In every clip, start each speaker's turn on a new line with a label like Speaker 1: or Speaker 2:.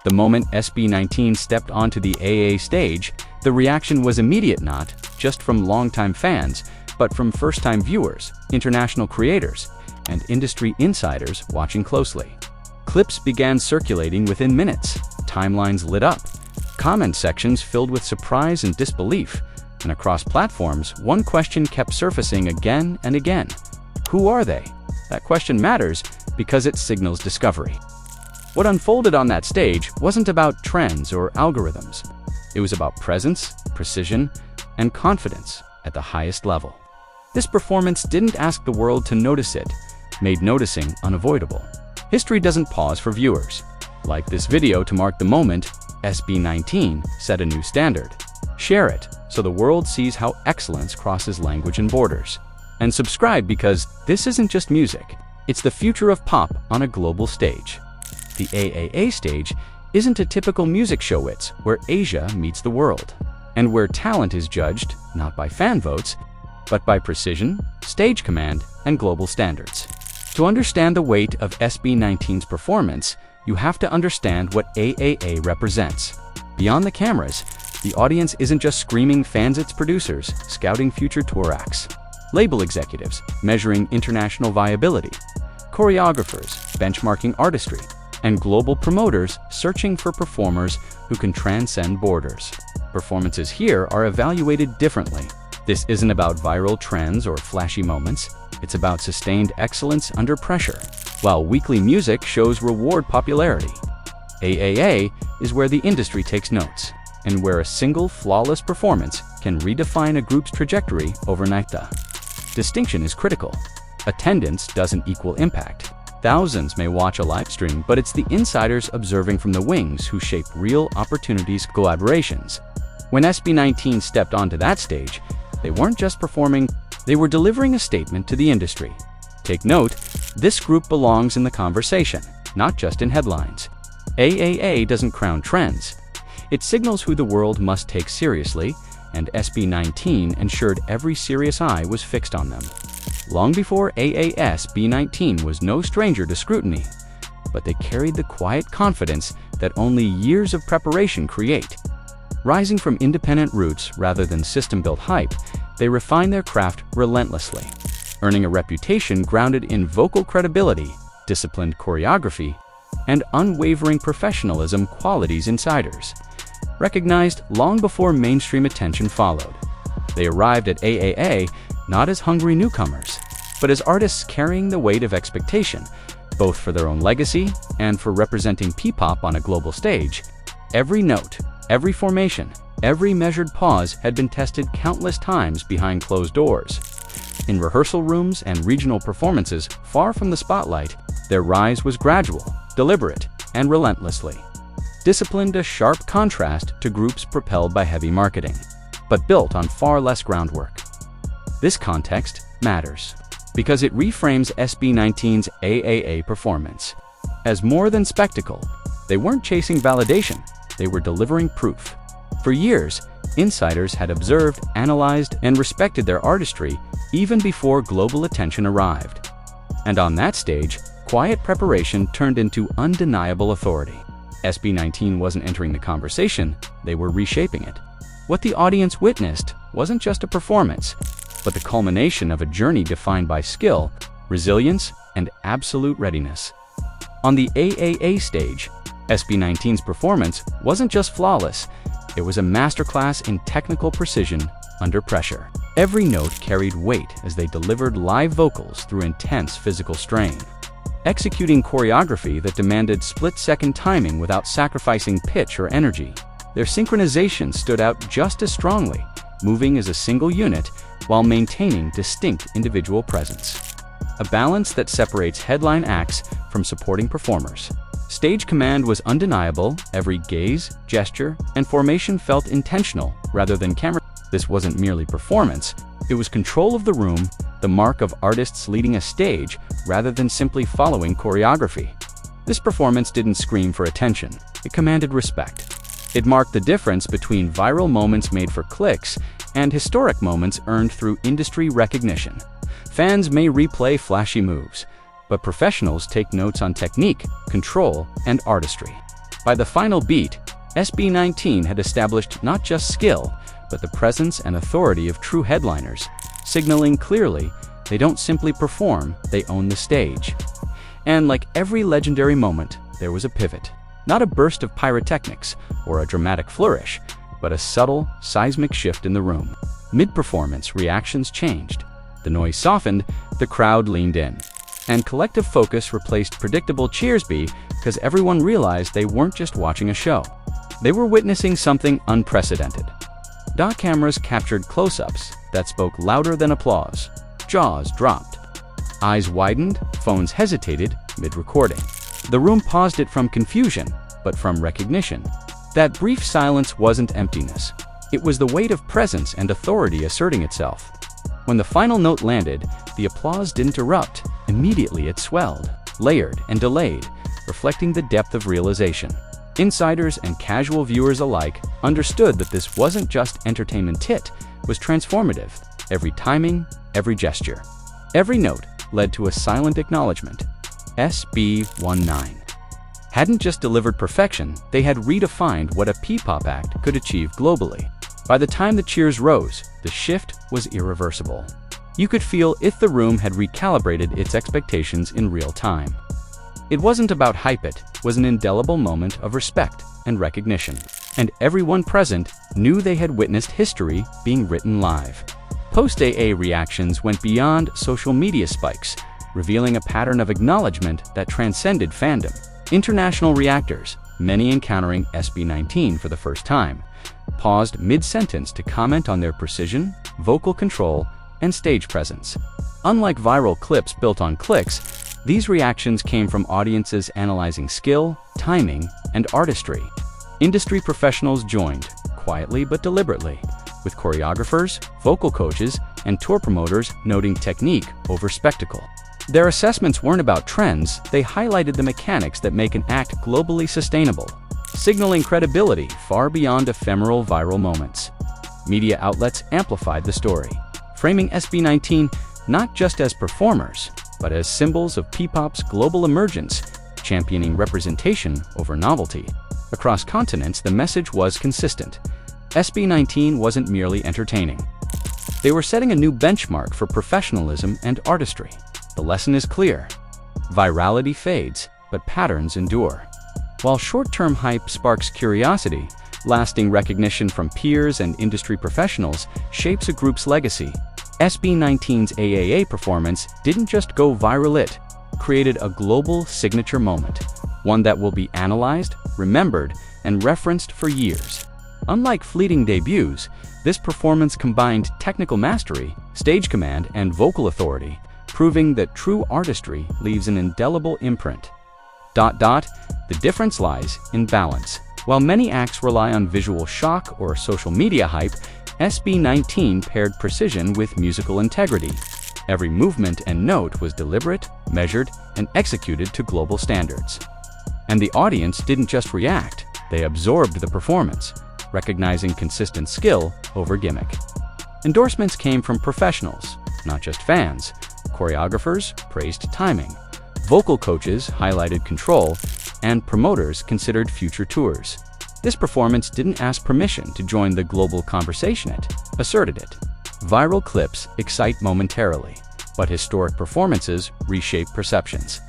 Speaker 1: The moment SB19 stepped onto the AAA stage, the reaction was immediate, not just from longtime fans, but from first-time viewers, international creators, and industry insiders watching closely. Clips began circulating within minutes, timelines lit up, comment sections filled with surprise and disbelief, and across platforms, one question kept surfacing again and again. Who are they? That question matters because it signals discovery. What unfolded on that stage wasn't about trends or algorithms. It was about presence, precision, and confidence at the highest level. This performance didn't ask the world to notice it, made noticing unavoidable. History doesn't pause for viewers. Like this video to mark the moment, SB19 set a new standard. Share it so the world sees how excellence crosses language and borders. And subscribe because this isn't just music, it's the future of pop on a global stage. The AAA stage isn't a typical music show, it's where Asia meets the world, and where talent is judged not by fan votes, but by precision, stage command, and global standards. To understand the weight of SB19's performance, you have to understand what AAA represents. Beyond the cameras, the audience isn't just screaming fans, it's producers scouting future tour acts, label executives measuring international viability, choreographers benchmarking artistry, and global promoters searching for performers who can transcend borders. Performances here are evaluated differently. This isn't about viral trends or flashy moments. It's about sustained excellence under pressure, while weekly music shows reward popularity. AAA is where the industry takes notes, and where a single flawless performance can redefine a group's trajectory overnight. The distinction is critical. Attendance doesn't equal impact. Thousands may watch a live stream, but it's the insiders observing from the wings who shape real opportunities, collaborations. When SB19 stepped onto that stage, they weren't just performing, they were delivering a statement to the industry. Take note, this group belongs in the conversation, not just in headlines. AAA doesn't crown trends. It signals who the world must take seriously, and SB19 ensured every serious eye was fixed on them. Long before SB19 was no stranger to scrutiny, but they carried the quiet confidence that only years of preparation create. Rising from independent roots rather than system-built hype, they refined their craft relentlessly, earning a reputation grounded in vocal credibility, disciplined choreography, and unwavering professionalism, qualities insiders recognized long before mainstream attention followed. They arrived at AAA not as hungry newcomers, but as artists carrying the weight of expectation, both for their own legacy and for representing P-pop on a global stage. Every note, every formation, every measured pause had been tested countless times behind closed doors. In rehearsal rooms and regional performances far from the spotlight, their rise was gradual, deliberate, and relentlessly disciplined, a sharp contrast to groups propelled by heavy marketing, but built on far less groundwork. This context matters because it reframes SB19's AAA performance as more than spectacle. They weren't chasing validation, they were delivering proof. For years, insiders had observed, analyzed, and respected their artistry even before global attention arrived. And on that stage, quiet preparation turned into undeniable authority. SB19 wasn't entering the conversation, they were reshaping it. What the audience witnessed wasn't just a performance, but the culmination of a journey defined by skill, resilience, and absolute readiness. On the AAA stage, SB19's performance wasn't just flawless, it was a masterclass in technical precision under pressure. Every note carried weight as they delivered live vocals through intense physical strain, executing choreography that demanded split-second timing without sacrificing pitch or energy. Their synchronization stood out just as strongly, moving as a single unit while maintaining distinct individual presence. A balance that separates headline acts from supporting performers. Stage command was undeniable, every gaze, gesture, and formation felt intentional rather than camera. This wasn't merely performance, it was control of the room, the mark of artists leading a stage rather than simply following choreography. This performance didn't scream for attention, it commanded respect. It marked the difference between viral moments made for clicks and historic moments earned through industry recognition. Fans may replay flashy moves, but professionals take notes on technique, control, and artistry. By the final beat, SB19 had established not just skill, but the presence and authority of true headliners, signaling clearly they don't simply perform, they own the stage. And like every legendary moment, there was a pivot. Not a burst of pyrotechnics or a dramatic flourish, but a subtle, seismic shift in the room. Mid-performance, reactions changed. The noise softened, the crowd leaned in. And collective focus replaced predictable cheers because everyone realized they weren't just watching a show. They were witnessing something unprecedented. Cameras captured close-ups that spoke louder than applause. Jaws dropped. Eyes widened, phones hesitated mid-recording. The room paused it from confusion, but from recognition. That brief silence wasn't emptiness. It was the weight of presence and authority asserting itself. When the final note landed, the applause didn't erupt. Immediately it swelled, layered and delayed, reflecting the depth of realization. Insiders and casual viewers alike understood that this wasn't just entertainment, it was transformative. Every timing, every gesture, every note led to a silent acknowledgement. SB19 hadn't just delivered perfection, they had redefined what a P-pop act could achieve globally. By the time the cheers rose, the shift was irreversible. You could feel if the room had recalibrated its expectations in real time. It wasn't about hype, it was an indelible moment of respect and recognition. And everyone present knew they had witnessed history being written live. Post-AA reactions went beyond social media spikes, revealing a pattern of acknowledgement that transcended fandom. International reactors, many encountering SB19 for the first time, paused mid-sentence to comment on their precision, vocal control, and stage presence. Unlike viral clips built on clicks, these reactions came from audiences analyzing skill, timing, and artistry. Industry professionals joined, quietly but deliberately, with choreographers, vocal coaches, and tour promoters noting technique over spectacle. Their assessments weren't about trends, they highlighted the mechanics that make an act globally sustainable, signaling credibility far beyond ephemeral viral moments. Media outlets amplified the story, framing SB19 not just as performers, but as symbols of P-pop's global emergence, championing representation over novelty. Across continents, the message was consistent. SB19 wasn't merely entertaining. They were setting a new benchmark for professionalism and artistry. The lesson is clear. Virality fades, but patterns endure. While short-term hype sparks curiosity, lasting recognition from peers and industry professionals shapes a group's legacy. SB19's AAA performance didn't just go viral, it created a global signature moment, one that will be analyzed, remembered, and referenced for years. Unlike fleeting debuts, this performance combined technical mastery, stage command, and vocal authority, proving that true artistry leaves an indelible imprint. The difference lies in balance. While many acts rely on visual shock or social media hype, SB19 paired precision with musical integrity. Every movement and note was deliberate, measured, and executed to global standards. And the audience didn't just react, they absorbed the performance, recognizing consistent skill over gimmick. Endorsements came from professionals, not just fans. Choreographers praised timing, vocal coaches highlighted control, and promoters considered future tours. This performance didn't ask permission to join the global conversation, it asserted it. Viral clips excite momentarily, but historic performances reshape perceptions.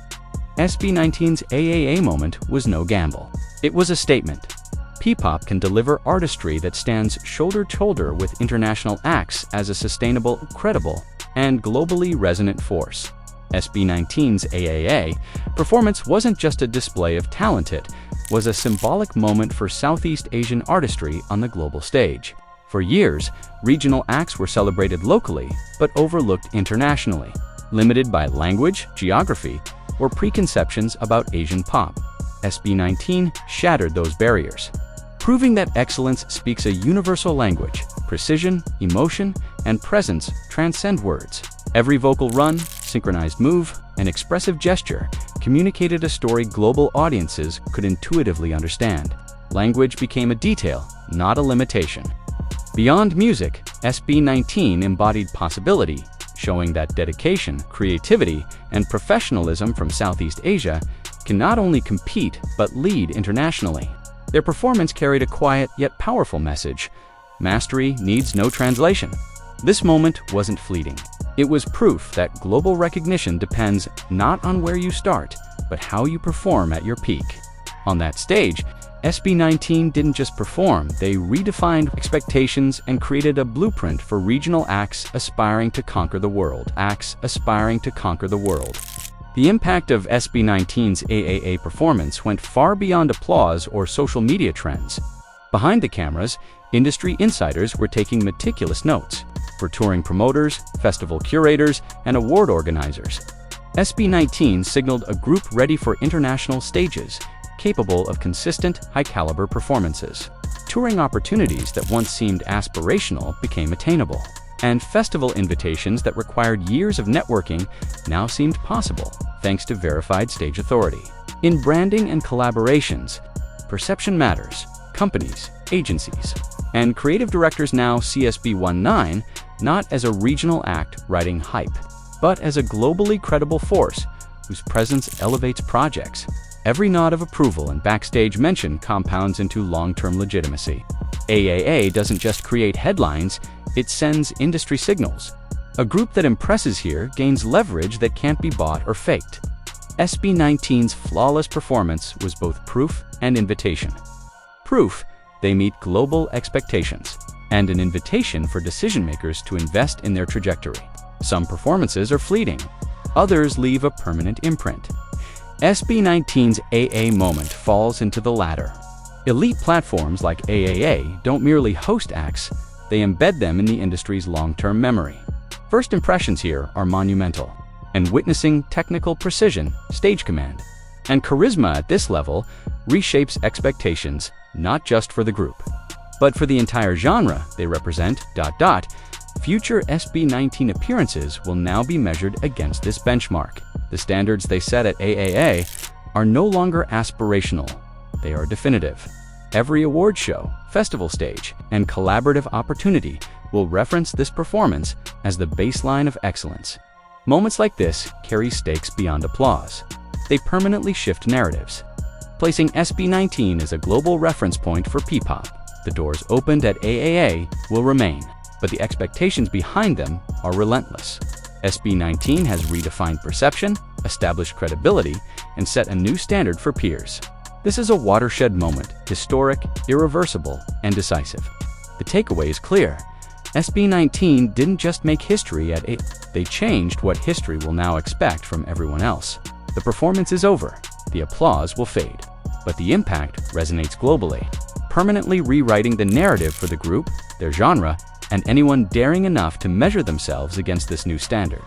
Speaker 1: SB19's AAA moment was no gamble. It was a statement. P-pop can deliver artistry that stands shoulder to shoulder with international acts as a sustainable, credible, and globally resonant force. SB19's AAA performance wasn't just a display of talent, it was a symbolic moment for Southeast Asian artistry on the global stage. For years, regional acts were celebrated locally, but overlooked internationally, limited by language, geography, or preconceptions about Asian pop. SB19 shattered those barriers, proving that excellence speaks a universal language. Precision, emotion, and presence transcend words. Every vocal run, synchronized move, and expressive gesture communicated a story global audiences could intuitively understand. Language became a detail, not a limitation. Beyond music, SB19 embodied possibility, showing that dedication, creativity, and professionalism from Southeast Asia can not only compete but lead internationally. Their performance carried a quiet yet powerful message: mastery needs no translation. This moment wasn't fleeting. It was proof that global recognition depends not on where you start, but how you perform at your peak. On that stage, SB19 didn't just perform, they redefined expectations and created a blueprint for regional acts aspiring to conquer the world. The impact of SB19's AAA performance went far beyond applause or social media trends. Behind the cameras, industry insiders were taking meticulous notes. For touring promoters, festival curators, and award organizers, SB19 signaled a group ready for international stages, capable of consistent, high-caliber performances. Touring opportunities that once seemed aspirational became attainable, and festival invitations that required years of networking now seemed possible, thanks to verified stage authority. In branding and collaborations, perception matters. Companies, agencies, and creative directors now see SB19 not as a regional act riding hype, but as a globally credible force whose presence elevates projects. Every nod of approval and backstage mention compounds into long-term legitimacy. AAA doesn't just create headlines, it sends industry signals. A group that impresses here gains leverage that can't be bought or faked. SB19's flawless performance was both proof and invitation. Proof they meet global expectations, and an invitation for decision-makers to invest in their trajectory. Some performances are fleeting, others leave a permanent imprint. SB19's AA moment falls into the latter. Elite platforms like AAA don't merely host acts, they embed them in the industry's long-term memory. First impressions here are monumental, and witnessing technical precision, stage command, and charisma at this level reshapes expectations not just for the group, but for the entire genre they represent. Future SB19 appearances will now be measured against this benchmark. The standards they set at AAA are no longer aspirational, they are definitive. Every award show, festival stage, and collaborative opportunity will reference this performance as the baseline of excellence. Moments like this carry stakes beyond applause. They permanently shift narratives. Placing SB19 as a global reference point for P-pop, the doors opened at AAA will remain, but the expectations behind them are relentless. SB19 has redefined perception, established credibility, and set a new standard for peers. This is a watershed moment, historic, irreversible, and decisive. The takeaway is clear. SB19 didn't just make history at AAA, they changed what history will now expect from everyone else. The performance is over, the applause will fade, but the impact resonates globally, permanently rewriting the narrative for the group, their genre, and anyone daring enough to measure themselves against this new standard.